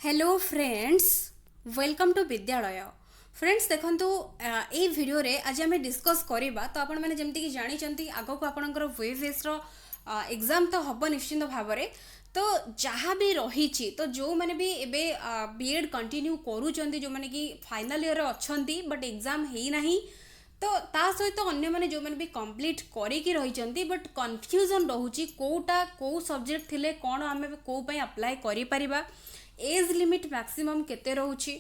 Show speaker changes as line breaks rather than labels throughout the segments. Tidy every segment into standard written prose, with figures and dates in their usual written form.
Hello friends, welcome to विद्यालय। Friends देखंतु ए video रे आज आम डिस्कस करवा। तो आपण मैंने जमती कि जानी आग को आपणकर वेफेस एग्जाम तो हम निश्चिंत भाव में। तो जहाँ भी रही तो जो मैंने भी एबे बीएड कंटिन्यू करूँ जो मैंने कि फाइनल ईयर अच्छा बट एग्जाम है ना, तो ता सहित अन्य मैंने जो मैंने भी कंप्लीट करके रही बट कन्फ्यूजन रोचे कौटा कौ सब्जेक्ट थिले कौन आम कौ अप्लाई करिपरिबा, एज लिमिट मैक्सिमम केते रोचे।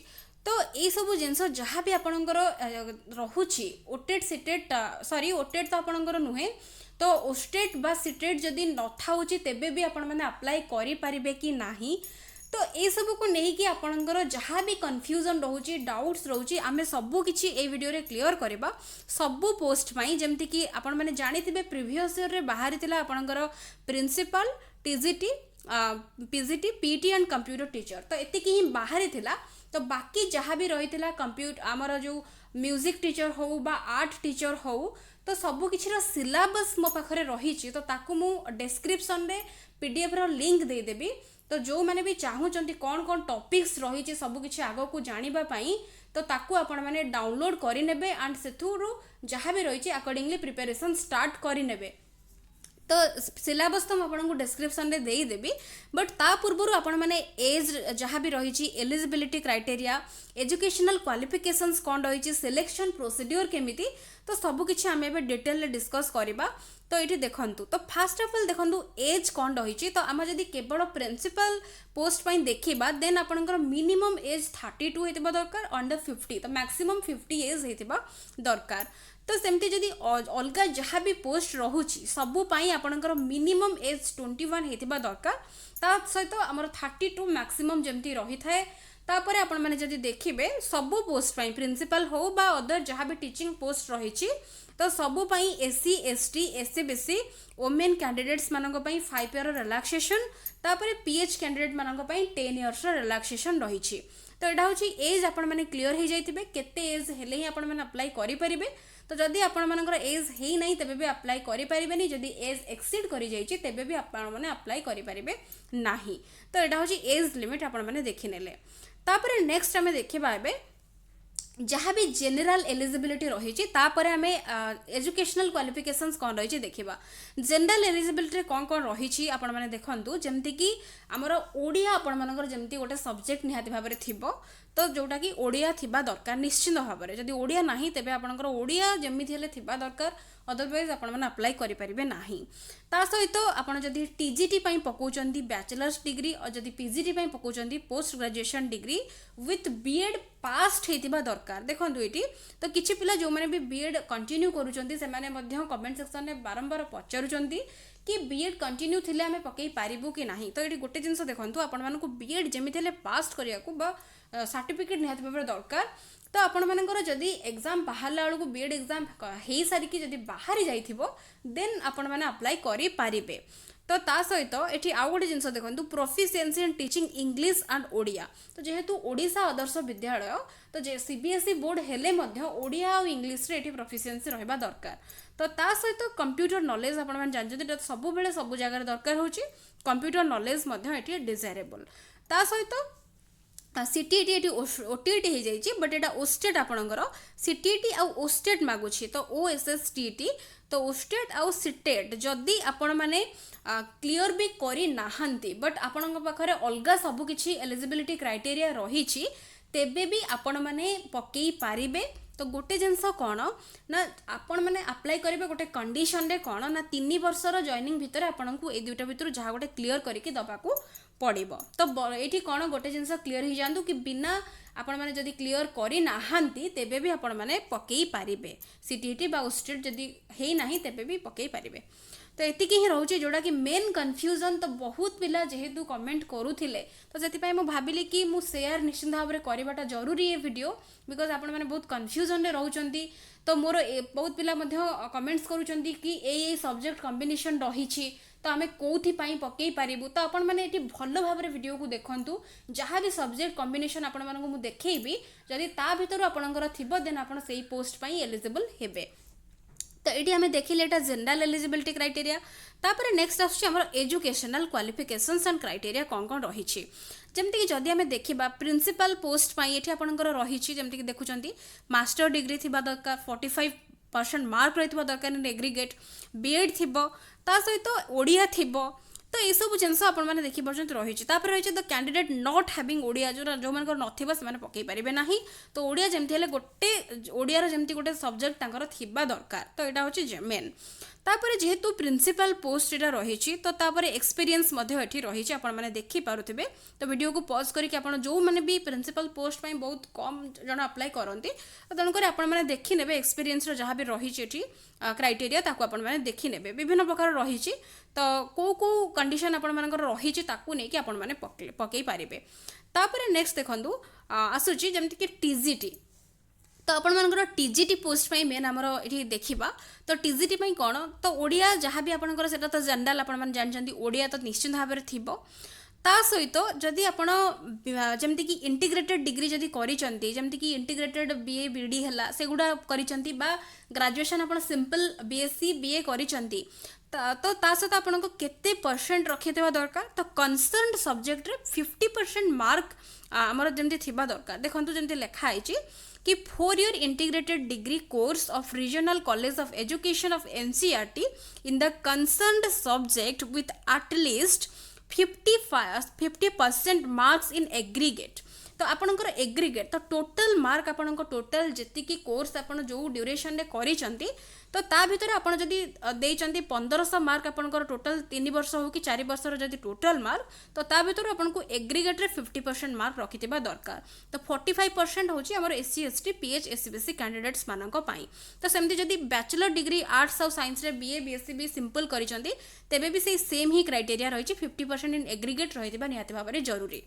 तो ये सब जिनस जहाँ भी आपणकर रोचे ओटेट सीटेट सॉरी ओटेट तो आपणकर नुहे, तो ओस्टेट बा सीटेट जदि न था तेबे भी आपण मैंने अप्लाई करें कि नाही। तो ये सब को लेकिन आपणकर जहाँ भी कन्फ्यूजन रोचे डाउट्स रोचे आम सबू किसी ए वीडियो रे क्लियर करवा सबू पोस्ट पाई। जमती कि आपण मैंने जानी प्रीवियस ईयर रे बाहरी आपणकर principal TGT PGT PT and computer teacher, तो एतिक ही बाहरी थिला। तो बाकी जहाँ भी रही कंप्यूटर आमर जो म्यूजिक टीचर हो बा आर्ट टीचर हो, तो सबू किसी सिलेबस मो पाखे रही तो ताकू मु डिस्क्रिप्शन रे पीडीएफ रो लिंक दे देबी। तो जो मैंने भी चाहूँगी कौन कौन टॉपिक्स रही सबू किसी आग को जानिबा पाई, तो ताकू आपण मैंने डाउनलोड करिनेबे एंड सेथुरु जहाँ भी रही अकॉर्डिंगली प्रिपरेशन स्टार्ट करिनेबे। तो सिलेबस तो मुझे डिस्क्रिप्शन रे दे देबी, बट ता पूर्व आपण मैंने एज जहाँ भी रही एलिजिबिलिटी क्राइटेरिया एजुकेशनल क्वालिफिकेशंस कौन रही सिलेक्शन प्रोसीड्योर केमिति, तो सबू किछि आमे एबे डिटेल डिस्कस करबा। तो ये देखंतु, तो फास्ट ऑफ ऑल देखंतु एज कौन रही। तो आम जदि केवल प्रिंसिपल पोस्ट पाई देखिबा देन आपनकर मिनिमम एज 32 हेतिबा दरकार, अंडर 50 तो मैक्सिमम 50 एज हेतिबा दरकार। तो सेमती जदि अलगा जहाँ भी पोस्ट रोची सबूपाई आपणकर मिनिमम एज 21 हेतिबा दरकार, ता सहित आमर 32 मैक्सिमम जमती रही थाए। तापर आपण माने जदि देखिबे सबू पोस्ट पाई प्रिंसिपल हो बा अदर जहाँ भी टीचिंग पोस्ट रही, तो सबू पाई SC ST SC BC women candidates मानक पई 5 ईयर रिलैक्सेशन, तापर पीएच कैंडिडेट मानक पई 10 इयर्स रिलैक्सेशन रही। तो यहाँ हूँ एज आपण मैंने क्लीयर हो जाइए केते एज हेले ही आपण मैंने अप्लाई करें। तो जदि आपण मानकर एज है ना तेबे भी अप्लाई करें, जदि एज एक्सीड कर जाइए तेबे भी आपण मैंने अप्लाई करें नाही। तो यहाँ हूँ एज लिमिट आपण मैंने देखिने। तापर नेक्स्ट आम देखा ए जहाँ भी जेनेल एलिजिबिलिटी रही आम एजुकेशनल क्वालिफिकेशंस कौन रही देखा। जेनेल एलिजिबिलिटी कौन कौन रही आपण मैंने देखु, जमती कि आमर ओडिया आपण मानकर जमती गोटे सब्जेक्ट निहाती भाव में थी, तो जोटा कि ओडिया थिबा दरकार निश्चिंत भाव में। जदि ओडिया नाही तेबे आपणकर ओडिया जमिति हेले थिबा दरकार, अदरवाइज आपण मैंने अप्लाई करें नाही। ता सहित आपण जदि टीजीटी पई पकाउचंती बैचलर्स डिग्री और जदि पीजीटी पई पकाउचंती post graduation degree with BEd passed हेतिबा दरकार। देखंतु एटी तो किछि पिला जो माने भी बीएड कंटिन्यू करूचंती से माने मध्य कमेंट सेक्शन में बारंबार पचारुचंती कि बीएड कंटिन्यू थिले आमे पकई पारिबु कि नाही। तो ये गोटे जिनस देखंतु आपण मानकु बीएड जेमिति हेले पास्ट करिया को बा सर्टिफिकेट निहाती भाव दरकार। तो आपण मानकर जदि एग्जाम बाहरला बेलू बीएड एग्जाम हो सारिकी जदि बाहरी जाइथिबो देन आपण माने अप्लाई करि पारिबे। तो ता सहित एठी आउ गोटे जिनस देखंतु proficiency in teaching English and Odia. तो जेहेतु ओडिशा आदर्श विद्यालय तो जे सीबीएसई बोर्ड हेले मध्य ओडिया और इंग्लिश रे एठी प्रोफिशिएंसी रहबा दरकार। तो ता सहित कंप्यूटर नॉलेज आपण माने जानजति सब बेले सब जगह दरकार होची, कंप्यूटर नॉलेज मध्य एठी डिजायरेबल। ता सहित सीटीईटी ये ओटीईटी हो जाइए, बट यहाँ ओस्टेट आपणकर सीटीईटी आ ओस्टेट मागुची। तो ओएसएसटीटी तो ओस्टेट आ सीटेट जदि आपण माने क्लियर भी करी नाहंती बट आपण पाखरे अलगा सब किछि एलिजिबिलिटी क्राइटेरिया रही तेबे भी आपण माने पकई पारिबे। तो गोटे जिनस कौन ना आपण मैंने अप्लाई करेंगे गोटे कंडीशन रे कौन ना 3 वर्षर जॉइनिंग भितर आपन को ए दुईटा भितर जहाँ गोटे क्लियर करके दबाकू पड़ो। तो ये कौन गोटे जिनस क्लियर हो जातु कि बिना आपण मैंने जदि क्लियर करी नाहंती तेबे भी आपण मैंने पकई पारिबे सीटीईटी बा ओस्टेट जदि है ना तेबे भी पकई पारिबे। तो एतिकी ही रोचे जोड़ा कि मेन कन्फ्यूजन तो बहुत पिला जेहेतु कमेंट करूथिले, तो से मुझे भाविली कि मु शेयर निश्चिंत भाव में करवाटा जरूरी ये वीडियो बिकज आपण मैंने बहुत कन्फ्यूजन रोचंती। तो मोर बहुत पिला कमेंट्स करूचंती कि ए सब्जेक्ट कॉम्बिनेशन रही तो आम कौथि पकई पारिबु। तो आपण मैंने ये भल भाव में वीडियो को देखंतु जहाँ भी सब्जेक्ट कॉम्बिनेशन आपण मानकु मु देखैबी जदि ता भितर आपणकर थिबो देन आपण सेही पोस्ट पई एलिजिबल हेबे। तो ये आम देखिले एटा जनरल एलिजिबिलिटी क्राइटेरिया। तापर नेक्स्ट आसुची हमर एजुकेशनल क्वालिफिकेशंस एंड क्राइटेरिया कौन कौन रही जमती कि जदि आम देखा प्रिंसिपल पोस्ट ये आपंकर रही जमती कि देखुं मास्टर डिग्री थी दरकार 45% मार्क रही दरकार इन एग्रीगेट बीएड थी सहित ओडिया थी तो ये सब जिनस आपने देखिपुर रही रही the candidate not having Odia जो मान नथिबा से पकई पारे ना तो ओडिया जमती हेले गोटे ओडियार जमती गोटे सब्जेक्ट तांकर थिबा दरकार तो यहाँ हूँ मेन। तापर जेहेतु प्रिंसिपल पोस्ट यहाँ रही तो तापर एक्सपीरियंस रही आपने देखी पारुथिबे तो वीडियो को पॉज करके आप जो मैंने भी प्रिंसिपल पोस्ट बहुत कम जन अप्लाई करती तेणुकर आपने देखी ने एक्सपीरियंस जहाँ भी रही क्राइटेरिया ताकू आपने देखी ने विभिन्न प्रकार रही तो कौ कंडीशन आपण रही नहीं आपने पकई पारे। तापर नेक्स्ट देखूँ आसूची जमती कि टीजीटी तो आपंकर टीजीटी पोस्ट मेन आमर ये देखा तो टीजीटी कौन तो ओडिया जहाँ भी आपंकर से तो जनरल आपने जानते ओडिया तो निश्चित भाव में थी ता सहित जदि आप जमती कि इंटीग्रेटेड डिग्री जदि करिसेंती जमती कि इंटीग्रेटेड बीए बीडी है से गुड़ा करिसेंती बा ग्रेजुएशन आप सिंपल बीएससी बीए करिसेंती तो ता सहित आपको केते परसेंट रखिथिबा दरकार तो कंसर्न सब्जेक्ट रे 50% मार्क आमर जमती थिबा दरकार। देखंतु जमती लिखा है कि 4 year integrated degree course of regional college of education of NCERT in the concerned subject with at least 50% marks in aggregate तो आपणकर एग्रीगेट तो टोटल मार्क आपण टोटल जी कोर्स आप जो ड्यूरेशन रे करिसेंती तो ता भीतर आपण जदि देइचंती 1500 मार्क आपणकर टोटल 3 वर्ष हो कि 4 वर्ष जदि टोटल मार्क तो ता भीतर आपनको एग्रीगेट रे 50% मार्क रखिथिबा दरकार तो 45% होची हमर SC ST pH SCBC candidates मानक पई तो सेमती जदि बैचलर डिग्री आर्ट्स और साइंस रे बीए बीएससी भी सिंपल करिसेंती तेबे भी से सेम ही क्राइटेरिया रही 50% इन एग्रीगेट रहिथिबा निहाती भाबरे जरूरी।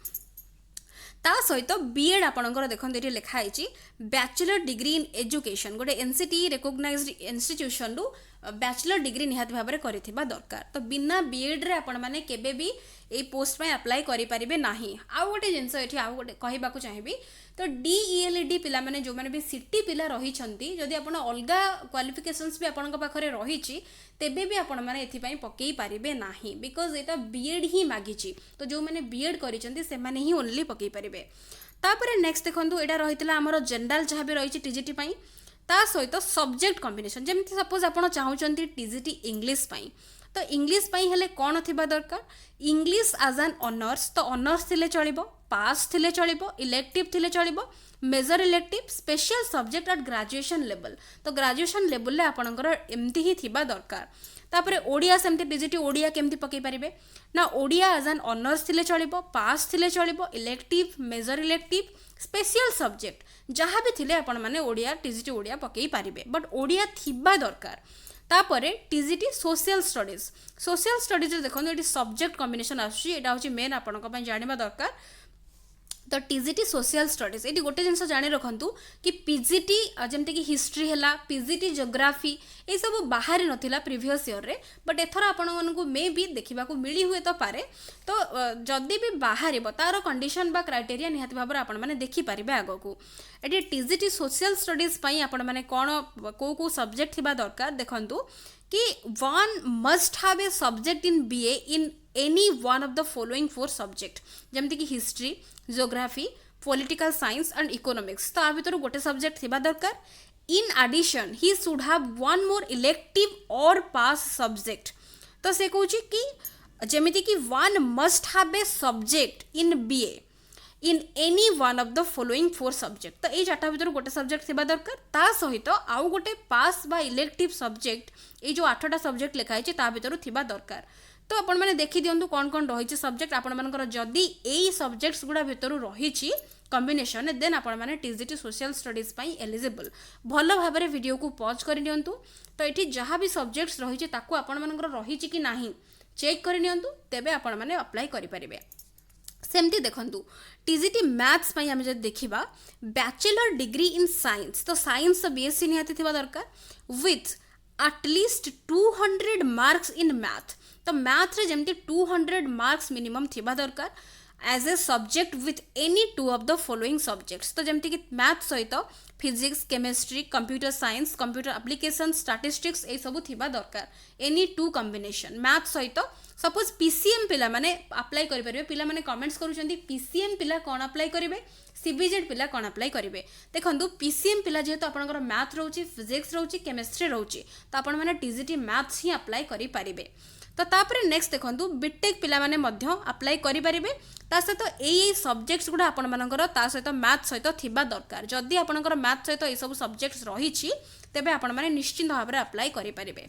ता सहित बीएड आपणकर देखते ये लिखाई बैचलर डिग्री इन एजुकेशन गोटे एनसीटी रिकॉग्नाइज्ड इंस्टीट्यूशन रु बैचलर डिग्री निहाती भाव में करिथिबा दरकार तो बिना बीएड रे आपण माने केबे भी ए पोस्ट में अप्लाई करि परिबे नाही। आउ गोटे जिनस एठी आउ गोटे कहिबाकू चाहिबी तो डीईएलडी पिला माने जो माने भी सिटी पिला रही छंती जदि आपण अलगा क्वालिफिकेशंस भी आपण पाखरे रही तेबे भी आपण माने एथि पई पकेई पारिबे नाही बिकॉज एटा बीएड ही मागिची तो जो माने बीएड करिसंती से माने ही ओनली पकेई पारिबे। तापर नेक्स्ट देखंतु एटा रहितला हमर जनरल जहाँ भी रही टीजीटी पई ता सहित सब्जेक्ट कॉम्बिनेशन जमती सपोज आप चाहूँगी टीजीटी इंग्लिश पई तो इंग्लिश पई हेले कौन थिबा दरकार इंग्लिश एज एन ऑनर्स तो ऑनर्स थिले चलिबो पास थिले चलिबो इलेक्टिव थिले चलिबो major elective special subject at graduation level तो ग्रेजुएशन लेवल आपणकर एमती ही थिबा दरकार। तापर ओडिया सेमती टीजीटी ओडिया केमती पकई पारिबे ना ओडिया एज एन ऑनर्स थिले चलिबो पास थिले चलिबो elective major elective special subject जहाँ भी थिले आपण माने ओडिया टीजीटी ओडिया पकई पारिबे बट ओडिया थिबा दरकार। तापरे टीजीटी सोशल स्टडीज देखो ये सब्जेक्ट कॉम्बिनेशन आसुची मेन आपण जानिबा दरकार तो टीजीटी सोशल स्टडीज ये गोटे जिनस जानी रखु कि पीजीटी जमती कि हिस्ट्री है पीजीटी जोग्राफी ये सब बाहर नथिला प्रीवियस ईयर रे बट एथर आपण को मे भी देखा मिली हुए तो पारे तो जदि भी बाहर तार कंडीशन बा क्राइटेरिया निहाती भाव आपण माने देखि पारिबे आगो को एटी टीजीटी सोशल स्टडीज पई आपण माने कोन को सब्जेक्ट थिबा दरकार देखंतु कि one must have a subject in BA in any one of the following 4 subject जमती कि history geography political science and economics तो आ भीतर गोटे सब्जेक्ट थिबा दरकार। In addition he should have one more elective और पास सब्जेक्ट तो से कहूँ कि जमिति कि one must have a subject in BA in any one of the following 4 subject तो ये 4टा भीतर गोटे सब्जेक्ट थिबा दरकार ता सहित आउ गोटे पास बा इलेक्टिव सब्जेक्ट ये जो 8टा सब्जेक्ट लिखाई ता भीतर थिबा दरकार। तो आपण मैंने देखी दिंतु कौन कौन रही सब्जेक्ट आपण मानकर जदि यही सब्जेक्ट्स गुड़ा भितर रही कॉम्बिनेशन देन आपण मैंने टीजीटी सोशल स्टडीज पई एलिजिबल भल भाव में वीडियो को पॉज कर दिंतु तो ये जहाँ भी सब्जेक्ट्स रही आपण मानकर रही कि नहीं चेक कर नियंतु तेबे आपण माने अप्लाई करि परिबे। सेमती देखंतु टीजीटी मैथ्स पई हम जब देखिबा बैचलर डिग्री इन साइंस तो साइंस तो बीएससी निहाती थिबा दरकार with at least 200 marks in math तो मैथ रे जमती 200 मार्क्स मिनिमम थिबा दरकार as a subject with any two of the following subjects. तो जमती कि मैथ सहित physics chemistry computer science computer application statistics ए सब थिबा दरकार एनी टू कॉम्बिनेशन मैथ सहित। सपोज पीसीएम पिला माने अप्लाई करि परिबे पिला माने कमेंट्स करूछंती पीसीएम पिला कोन अप्लाई करिवे सीबीजेड पिला कोन अप्लाई करिवे। देखंतु पीसीएम पिला जेहेतु आपनकर मैथ रहउची फिजिक्स रहउची केमिस्ट्री रहउची तो आपण माने टीजीटी मैथ्स ही अप्लाई करि परिबे। तो तापर नेक्स्ट देखंतु बीटेक पिला माने मध्य अप्लाई करि परिबे ता सहित एई सब्जेक्ट्स गुडा आपण मानकर ता सहित मैथ सहित थिबा दरकार। जदि आपनकर मैथ सहित ए सब सब्जेक्ट्स रहिछि तेबे आपण माने निश्चित भाव में अप्लाई करि परिबे।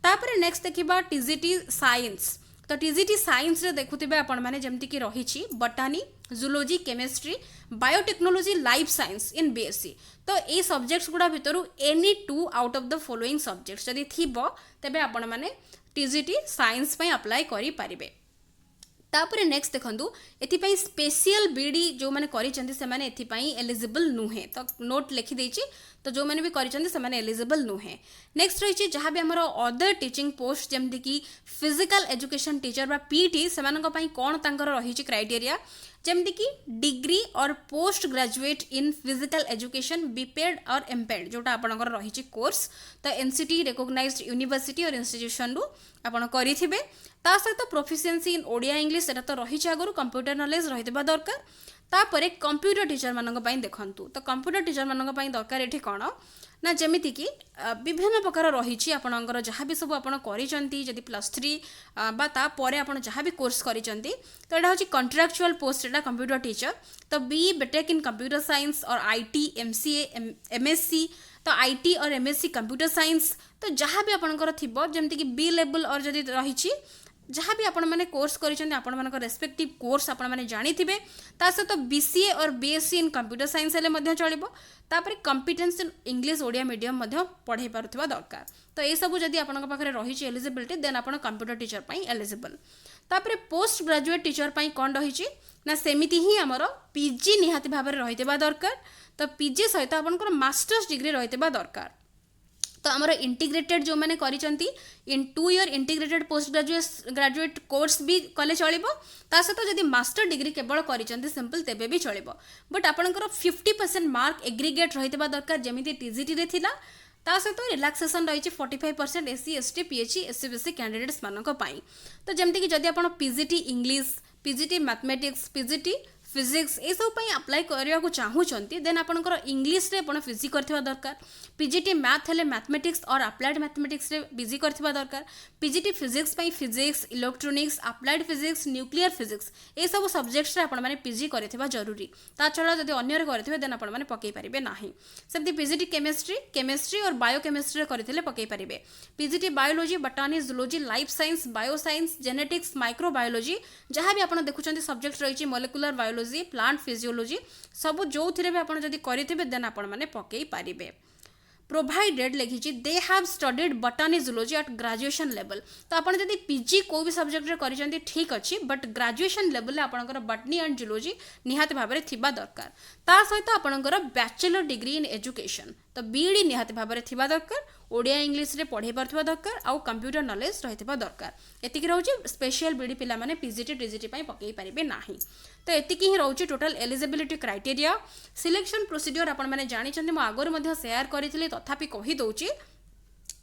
तापर नेक्स्ट देखिबा टीजीटी साइंस। तो टीजीटी साइंस रे देखुथिबे आपण माने जेमति कि रहिछि botany zoology chemistry biotechnology life science in BSc. तो ए सब्जेक्ट्स गुडा भितरु any two out of the following subjects जदि थिबो तेबे आपण माने टीजीटी साइंस पई अप्लाई करि परिबे। तापर नेक्स्ट देखंतु एथिपाई स्पेशल बीडी जो माने करिसेंती से माने एथिपाई एलिजिबल नुहे। तो नोट लिखि देछि तो जो माने भी करिसेंती से माने एलिजिबल नुहे। नेक्स्ट रहिछि जहाँ भी हमर अदर टीचिंग पोस्ट जेमति कि फिजिकल एजुकेशन टीचर बा पीटी से मानक पई कोन तांकर रहिछि क्राइटेरिया जेमति कि डिग्री और post graduate in physical education BPEd और एमपेड जोटा आपनकर रहिछि कोर्स। तो एनसीटी रिकॉग्नाइज्ड यूनिवर्सिटी और इंस्टीट्यूशन रु आपण करिथिबे। ता सहित प्रोफिशिएंसी इन ओडिया इंग्लिश सेटा तो रहिछि आगरु कंप्यूटर नॉलेज रहितबा दरकार। तापरे कंप्यूटर टीचर मानक पई देखंतु तो कंप्यूटर टीचर मानक पई दरकार एठी कोन ना जेमिति कि विभिन्न प्रकार रहिछि आपनकर जहाँ भी सब आपण करिसंती जदि +3 बा ता परे आपण जहाँ भी कोर्स करिसंती तो एटा होछि कॉन्ट्रैक्चुअल पोस्ट एटा कंप्यूटर टीचर। तो B BTech in computer science और आईटी एमसीए एमएससी तो आईटी और एमएससी कंप्यूटर साइंस तो जहाँ भी आपनकर थिबो जेमिति कि बी लेवल और जदि रहिछि जहाँ भी आपण मैंने कोर्स कर रेस्पेक्टिव कोर्स आपण मैंने जानिथिबे ता सहित बीसीए और बीएससी इन कंप्यूटर साइंस हेले मध्य चलिबो। तापर competence in English Odia medium मध्य पढ़ाई पारुथिबा दरकार। तो ये सब जदि आपनक पाखरे रहिछि एलिजिबिलिटी देन आपण कंप्यूटर टीचर पई एलिजिबल। तापर पोस्ट ग्रेजुएट टीचर पई कोन रहिछि ना सेमिति ही हमर पीजी निहाती भाव में रहितबा दरकार। तो पीजी सहित आपनकर मास्टर्स डिग्री रहितबा दरकार। तो आमर इंटीग्रेटेड जो मैंने करिसंती इन 2 year integrated post graduate course भी कले चलिबो ता सहित जदि मास्टर डिग्री केवल करिसंती सिंपल तेबे भी चलिबो। बट आपनकर 50% मार्क एग्रीगेट रहितबा दरकार जेमिति टीजीटी रे थिला। ता सहित रिलैक्सेशन रही 45% SC ST PHE SC BC candidates मानक पाई। तो जेमिति कि जदि आपण PGT English PGT mathematics PGT physics ये सब अप्लाई करने को चाहूँगी देन आपंकर इंग्लीश रे आपण पीजी करथिबा दरकार। पीजीटी मैथ हेले मैथमेटिक्स और अप्लाइड मैथमेटिक्स रे पीजी करथिबा दरकार। पीजीटी फिजिक्स पई physics electronics applied physics nuclear physics ये सब सब्जेक्ट्स रे आपण माने पीजी करथिबा जरूरी। ता छड़ा जदि अन्य रे करथिबे देन आपण माने पकई परिबे नाही। सेमति पीजीटी केमिस्ट्री और बायोकेमिस्ट्री रे करथिले पकई परिबे। PGT biology botany zoology life science bioscience genetics microbiology जहाँ भी आपण देखुछंती सब्जेक्ट रही मोलेकुलर बायोलॉजी प्लांट फिजियोलॉजी सब जो थिरे भी आपण जदि करिथिबे देन आपण माने पकई पारिबे। प्रोवाइडेड लिखी they have studied botany zoology at graduation level. तो आपण जदि पीजी को भी सब्जेक्ट रे करिसंती ठीक अछि बट ग्रेजुएशन लेवल आपणकर बॉटनी एंड जूलॉजी निहाती भाबरे थिबा दरकार। ता सहित आपणकर बैचलर डिग्री इन एजुकेशन तो बीडी निहाती भाबरे थिबा दरकार। ओडिया इंग्लिश रे पढ़े पारथिबा दरकार आउ कंप्यूटर नॉलेज रहितबा दरकार। एतिकी रहउची स्पेशल बीडी पिला माने पीजीटी टीजीटी पई पकई परिबे नाही। तो एतिकी ही रहउची total eligibility criteria. Selection procedure आपण माने जानि छथि म आगर मध्ये शेयर करिथिले तथापि कहि दउची।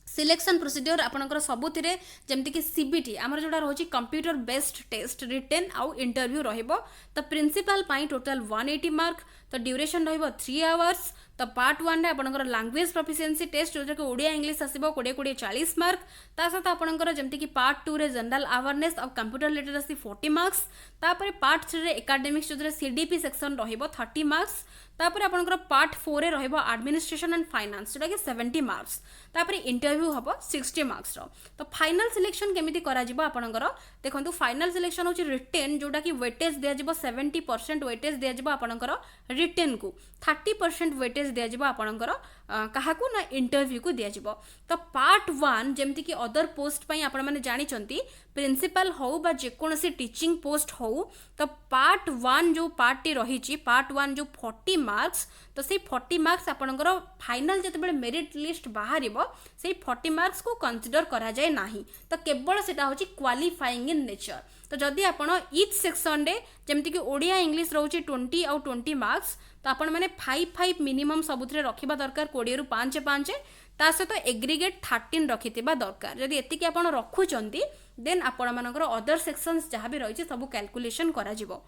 सिलेक्शन प्रोसीजर आपणकर सबुथिरे जेमति कि सीबीटी आमर जोडा रहउची कंप्यूटर बेस्ड टेस्ट रिटन आउ इंटरव्यू रहइबो। तो प्रिंसिपल पई टोटल 180 मार्क तो ड्यूरेशन रहइबो 3 आवर्स। तो पार्ट 1 रे आपणकर लैंग्वेज प्रोफिशिएंसी टेस्ट जो कि ओडिया इंग्लिश आसीबो 20 40 मार्क। ता साथ आपणकर जेमति कि पार्ट 2 रे जनरल अवेयरनेस और कंप्यूटर लिटरेसी 40 मार्क्स। तापर पार्ट 3 रे एकेडमिक्स जो रे सीडीपी सेक्शन रहइबो 30 मार्क्स। तापर आपणकर पार्ट 4 रे रहइबो एडमिनिस्ट्रेशन एंड फाइनेंस जोटा कि 70 मार्क्स। तापर इंटरव्यू हबो 60 मार्क्स रो। तो फाइनल सिलेक्शन केमिति करा जिवो आपणकर देखंतु फाइनल सिलेक्शन होची रिटन जोटा कि वेटेज दिया जिवो 70% वेटेज दिया जिवो आपणकर रिटन को 30% वेटेज दिया जिवो आपणकर काहाकू ना इंटरव्यू को दिया जिवो। तो पार्ट 1 जेमती कि अदर पोस्ट पई आपण माने जानि चंती प्रिंसिपल हो बा जेकोनसी टीचिंग पोस्ट हो, तो पार्ट 1 जो पार्ट टी रही पार्ट 1 जो 40 मार्क्स, तो से 40 मार्क्स आपणकर फाइनल जते मेरिट लिस्ट बाहर से 40 मार्क्स को कंसीडर करा जाए नाही, तो केवल सेटा होची क्वालिफाइंग इन नेचर। तो जदि आपण ईच सेक्शन रे जेमती कि ओडिया इंग्लिश रोची 20 आउ 20 मार्क्स, तो आपण माने 5 मिनिमम सबुथरे रखिबा दरकार 20 रु 5 ता सहित एग्रीगेट 13 रखिथिबा दरकार। जदि एतिकी आपण रखुचंती देन आपण मानकर अदर सेक्शंस जहाँ भी रही सब कैलकुलेशन करा जिवो।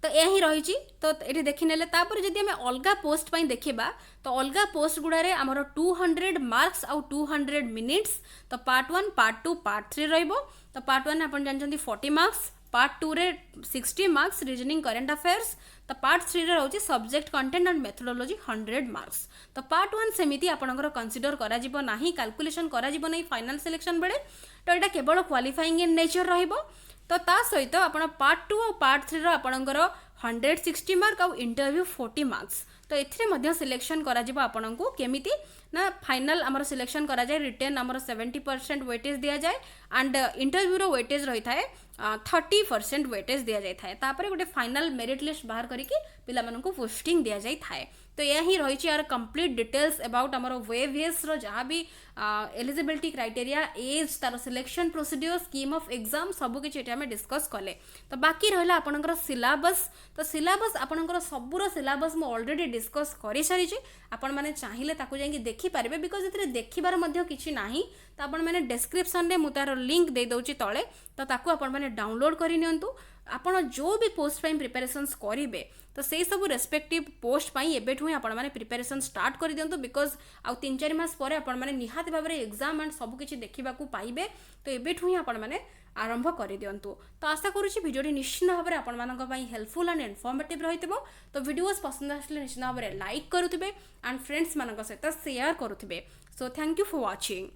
तो यही रही तो ये देखने तापर जदि आम अलग पोस्ट पर देखा तो अलग पोस्ट गुड़े आमर 200 मार्क्स आउ 200 मिनिट्स। तो पार्ट 1 पार्ट 2 पार्ट 3 रहिबो। तो पार्ट 1 आप जानते 40 मार्क्स, पार्ट 2 रे 60 मार्क्स रीजनिंग करेंट अफेयर्स, तो पार्ट 3 रे रोची subject content and methodology 100 marks. तो पार्ट 1 सेमिति आपनकर कंसीडर करा जिवो नाही, कैलकुलेशन करा जिवो नाही फाइनल सिलेक्शन बेले। तो एटा केवल क्वालिफाइंग इन नेचर रहिबो। तो ता सहित आपण पार्ट 2 और पार्ट 3 रो आपनकर 160 मार्क आउ इंटरव्यू 40 मार्क्स। तो एथिरे मध्य सिलेक्शन करा जिवो आपनकू केमिति ना फाइनल आमर सिलेक्शन करा जाए रिटेन आमर 70% वेटेज दिया जाए एंड इंटरव्यू रो वेटेज रही थाए 30% वेटेज दिया जाए थाए। तापरे गोटे फाइनल मेरिट लिस्ट बाहर करिकि पिला मानकू पोस्टिंग दिया जाए थाए। तो यही रही यार कंप्लीट डिटेल्स अबाउट आमर वेवीएस रो जहाँ भी एलिजिबिलिटी क्राइटेरिया एज तार selection procedure scheme of exam सब किछि एटा हमें डिस्कस कले। तो बाकी रहला आपनकर सिलेबस। तो सिलेबस आपनकर सबुर सिलेबस मु ऑलरेडी डिस्कस करि सारी छी। आपण माने चाहिए ताकू जाई देखि पारबे बिकॉज एतरे देखिबार मध्य किछि नाही। तो आपण माने डिस्क्रिप्शन रे मु तार लिंक दे दउची तळे, तो ताकू आपण माने डाउनलोड करि नियंतु। आपण जो भी पोस्ट पाई प्रिपरेशंस करिवे तो से सब रेस्पेक्टिव पोस्ट पाई एबेठु आपण माने प्रिपरेशन स्टार्ट कर दियंतु बिकॉज आउ 3-4 मास परे आपण माने निहाती भाबरे एग्जाम एंड सब किछि देखिबा को पाइबे। तो एबेठु आपण माने आरंभ कर दियंतु। तो आशा करूछि वीडियो निश्चित भाबरे आपण मानक पाई हेल्पफुल एंड इन्फॉर्मेटिव रहितबो। तो वीडियोस पसंद आसले निश्चित भाबरे लाइक करूथिबे एंड फ्रेंड्स मानक सहित शेयर करूथिबे। So thank you for watching.